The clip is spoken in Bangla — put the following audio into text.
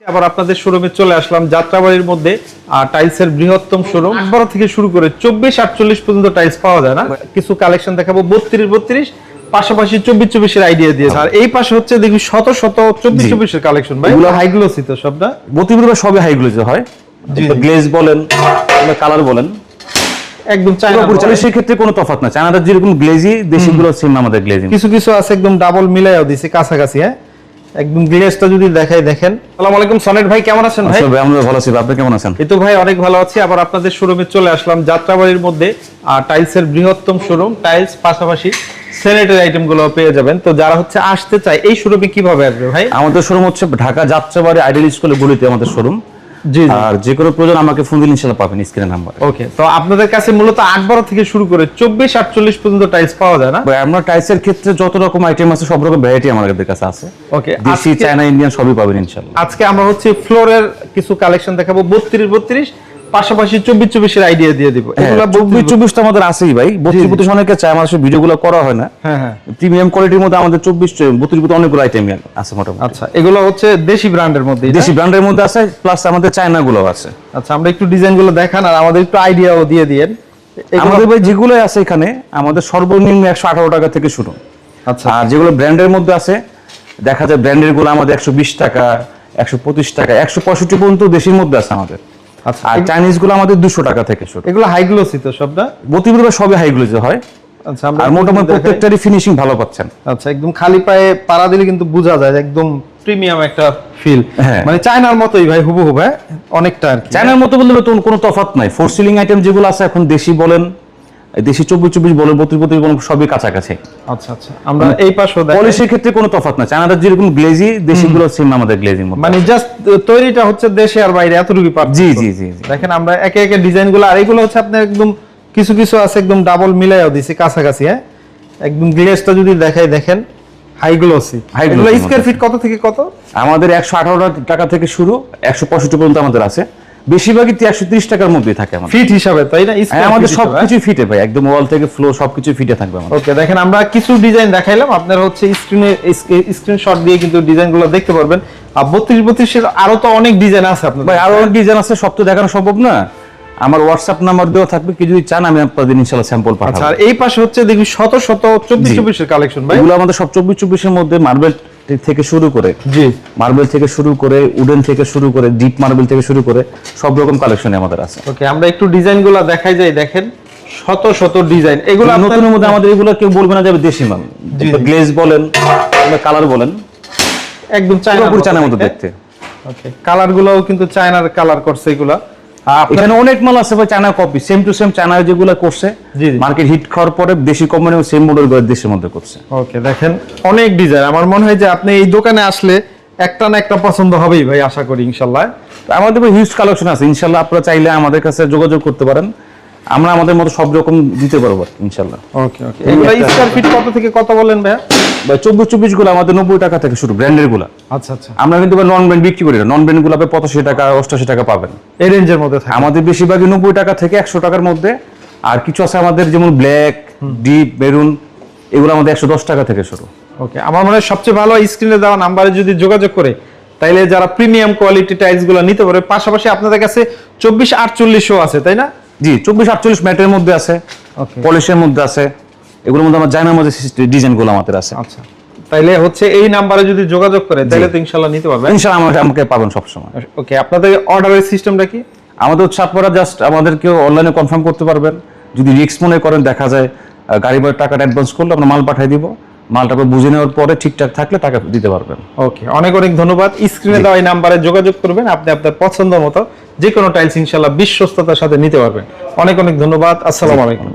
আবার আপনাদের শোরুমে চলে আসলাম যাত্রাবাড়ির মধ্যে টাইলসের বৃহত্তম শোরুম 12 থেকে শুরু করে 24-48 পর্যন্ত টাইলস পাওয়া যায় না। কিছু কালেকশন দেখাবো 32 পাশাপাশি 24 এর আইডিয়া দিয়েছে। আর এই পাশে হচ্ছে দেখি শত 24 এর কালেকশন ভাই, এগুলো হাই গ্লোসি তো সবটা 32 সবই হাই গ্লোসি হয়। গ্লেজ বলেন কালার বলেন একদম চায়না পরিচালনা, সেই ক্ষেত্রে কোনো তফাৎ না। চায়নাদের যেরকম গ্লেজি দেশিগুলো সেম আমাদের গ্লেজিং। কিছু আছে একদম ডাবল মিলাইও দিয়েছে কাছাকাছি। হ্যাঁ একদম গ্লেজটা যদি দেখাই দেখেন। আসসালামু আলাইকুম সনেট ভাই, কেমন আছেন ভাই? ভাই আমরা ভালো আছি, আপনি কেমন আছেন? এই তো ভাই অনেক ভালো আছি। আবার আপনাদের শোরুমে চলে আসলাম যাত্রাবাড়ির মধ্যে টাইলসের বৃহত্তম শোরুম। টাইলস পাশাপাশি স্যানিটারি আইটেম গুলো পেয়ে যাবেন। তো যারা হচ্ছে আসতে চায় এই শোরুমে কিভাবে আসবে ভাই? আমাদের শোরুম হচ্ছে ঢাকা যাত্রাবাড়ি আইডিয়াল স্কুলের গলিতে আমাদের শোরুম। জি আর যে কোনো প্রয়োজন আমাকে ফোন দিলে ইনশাআল্লাহ পাবেন স্ক্রিনে নাম্বার। ওকে, তো আপনাদের কাছে মূলত 8-12 থেকে শুরু করে 24-48 পর্যন্ত টাইলস পাওয়া যায় না? ভাই আমরা টাইলসের ক্ষেত্রে যত রকম আইটেম আছে সব রকম ভ্যারাইটি আমাদের কাছে আছে। ওকে, দেশি চায়না ইন্ডিয়ান সবই পাবেন ইনশাআল্লাহ। আজকে আমরা হচ্ছে ফ্লোরের কিছু কালেকশন দেখাবো 32 পাশাপাশি 24 এর আইডিয়া দিয়ে দিব। এগুলো 24 তো আমাদের আছেই ভাই। 32 অনেকে চায়, আমাদের ভিডিওগুলো করা হয় না। হ্যাঁ প্রিমিয়াম কোয়ালিটির মধ্যে আমাদের 32 অনেকগুলো আইটেম আছে মোটামুটি। আচ্ছা, এগুলো হচ্ছে দেশি ব্র্যান্ডের মধ্যে, দেশি ব্র্যান্ডের মধ্যে আছে, প্লাস আমাদের চায়না গুলো আছে। আচ্ছা, আমরা একটু ডিজাইন গুলো দেখান আর আমাদের একটু আইডিয়াও দিয়ে দিয়েন। আমাদের ভাই যেগুলো আছে এখানে আমাদের সর্বনিম্ন 118 টাকা থেকে শুরু। আচ্ছা, আর যেগুলো ব্র্যান্ডের মধ্যে আছে দেখা যায় ব্র্যান্ডের গুলো আমাদের 120 টাকা, 125 টাকা, 165 পর্যন্ত দেশির মধ্যে আছে আমাদের। আচ্ছা, আর চাইনিজ গুলো আমাদের 200 টাকা থেকে শুরু। এগুলো হাই গ্লোসি তো সবটা? 32 সবই হাই গ্লোসি হয়। আচ্ছা, আমরা আর মোটামুটি প্রত্যেকটারই ফিনিশিং ভালো পাচ্ছেন। আচ্ছা, একদম খালি পায়ে পাড়া দিলে কিন্তু বোঝা যায় একদম প্রিমিয়াম একটা ফিল। মানে চায়নার মতোই ভাই, হুবহু ভাই, অনেকটা আর কি। চায়নার মতো বললে তো কোনো তফাৎ নাই। ফোর সিলিং আইটেম যেগুলো আছে এখন দেশি বলেন, দেশি 24 বলেন, 32 বলেন, সবই কাছাকাছি। আচ্ছা, আমরা এই পাশও দেখাই। পলিশের ক্ষেত্রে কোনো তফাৎ না। চায়নাদের যেরকম গ্লেজি দেশিগুলো সেম আমাদের গ্লেজিং। মানে জাস্ট তৈরিটা হচ্ছে দেশে আর বাইরে এতটুকুই পার্থক্য। জি। দেখেন আমরা একে একে ডিজাইনগুলো, আর এগুলো হচ্ছে আপনার একদম কিছু আছে একদম ডাবল মিলাইও দিয়েছে কাছাকাছি। হ্যাঁ একদম গ্লেজটা যদি দেখাই দেখেন হাই গ্লোসি। এগুলো স্কয়ার ফিট কত থেকে কত? আমাদের 118 টাকা থেকে শুরু, 165 পর্যন্ত আমাদের আছে। বেশিরভাগই 130 টাকার মধ্যেই থাকে আমাদের ফিট হিসাবে, তাই না? আমাদের সবকিছু ফিটে ভাই, একদম ওয়াল থেকে ফ্লোর সবকিছু ফিটে থাকবে আমাদের। ওকে, দেখেন আমরা কিছু ডিজাইন দেখাইলাম, আপনারা হচ্ছে স্ক্রিনশট দিয়ে কিন্তু ডিজাইনগুলো দেখতে পারবেন। আর 32 এর আরো তো অনেক ডিজাইন আছে আপনাদের ভাই, আরো অনেক ডিজাইন আছে, সব তো দেখানো সম্ভব না। আমার হোয়াটসঅ্যাপ নাম্বার দেওয়া থাকবে, কি যদি চান আমি আপনাদের ইনশাআল্লাহ স্যাম্পল পাঠাবো। আচ্ছা, আর এই পাশে হচ্ছে দেখি শত 24 এর কালেকশন ভাই। এগুলো আমাদের সব 24 এর মধ্যে মার্বেল থেকে শুরু করে, জি মার্বেল থেকে শুরু করে, উডেন থেকে শুরু করে, ডিপ মার্বেল থেকে শুরু করে সব রকম কালেকশন আমাদের আছে। ওকে, আমরা একটু ডিজাইনগুলো দেখাই যাই। দেখেন শত ডিজাইন। এগুলো নতুনের মধ্যে আমাদের এগুলো কেউ বলবে না যাবে দেশি মাল। গ্লেজ বলেন কালার বলেন একদম চায়নার মতো দেখতে। ওকে, কালারগুলোও কিন্তু চায়নার কালার করছে এগুলা। এখানে অনেক মাল আছে ভাই, China copy, same to same China যেগুলো করছে মার্কেট হিট খাওয়ার পরে দেশি কোম্পানি সেম মডেল করে দেশের মধ্যে করছে। ওকে, দেখেন অনেক ডিজাইন। আমার মনে হয় যে আপনি এই দোকানে আসলে একটা না একটা পছন্দ হবেই ভাই, আশা করি ইনশাআল্লাহ। আমাদের হিউজ কালেকশন আছে ইনশাআল্লাহ। আপনারা চাইলে আমাদের কাছে যোগাযোগ করতে পারেন, আমরা আমাদের মতো সব রকম দিতে পারবো ইনশাআল্লাহ। ওকে, এগুলো স্কয়ার ফিট কত থেকে কত বলেন ভাই? ভাই 24 গুলো আমাদের 90 টাকা থেকে শুরু, ব্র্যান্ডের গুলো। আচ্ছা, আমরা কিন্তু নন ব্র্যান্ড বিক্রি করি না। নন ব্র্যান্ড গুলো 85 টাকা 88 টাকা পাবেন, এই রেঞ্জের মধ্যে থাকে। আমাদের বেশিরভাগই 90 টাকা থেকে 100 টাকার মধ্যে। আর কিছু আছে আমাদের যেমন ব্ল্যাক, ডিপ, মেরুন, এগুলো আমাদের 110 টাকা থেকে শুরু। ওকে, আমার মনে হয় সবচেয়ে ভালো স্ক্রিনে দেওয়া নাম্বারে যদি যোগাযোগ করে তাইলে যারা প্রিমিয়াম কোয়ালিটি টাইলস গুলো নিতে পারে। পাশাপাশি আপনাদের কাছে 24-48 আছে, তাই না? জি, 24-48 ম্যাটের মধ্যে আছে, পলিশের মধ্যে আছে, এগুলোর মধ্যে আমার জায়নার মধ্যে ডিজাইন গুলো আমাদের আছে। আচ্ছা, তাইলে হচ্ছে এই নাম্বারে যদি যোগাযোগ করে তাহলে তো ইনশাআল্লাহ নিতে পারবেন। ইনশাআল্লাহ আমাকে পাবেন সব সময়। ওকে, আপনাদের অর্ডারের সিস্টেমটা কি? আমাদের হচ্ছে আপনারা জাস্ট আমাদেরকে অনলাইনে কনফার্ম করতে পারবেন। যদি রিস্ক মনে করেন, দেখা যায় গাড়ি ভাড়ার টাকাটা অ্যাডভান্স করলে আমরা মাল পাঠিয়ে দিব, মালটা বুঝে নেওয়ার পরে ঠিকঠাক থাকলে টাকা দিতে পারবেন। ওকে, অনেক ধন্যবাদ। স্ক্রিনে দেওয়া এই নাম্বারে যোগাযোগ করবেন, আপনি আপনার পছন্দ মতো যে কোনো টাইলস ইনশাআল্লাহ বিশ্বস্ততার সাথে নিতে পারবেন। অনেক ধন্যবাদ। আসসালামু আলাইকুম।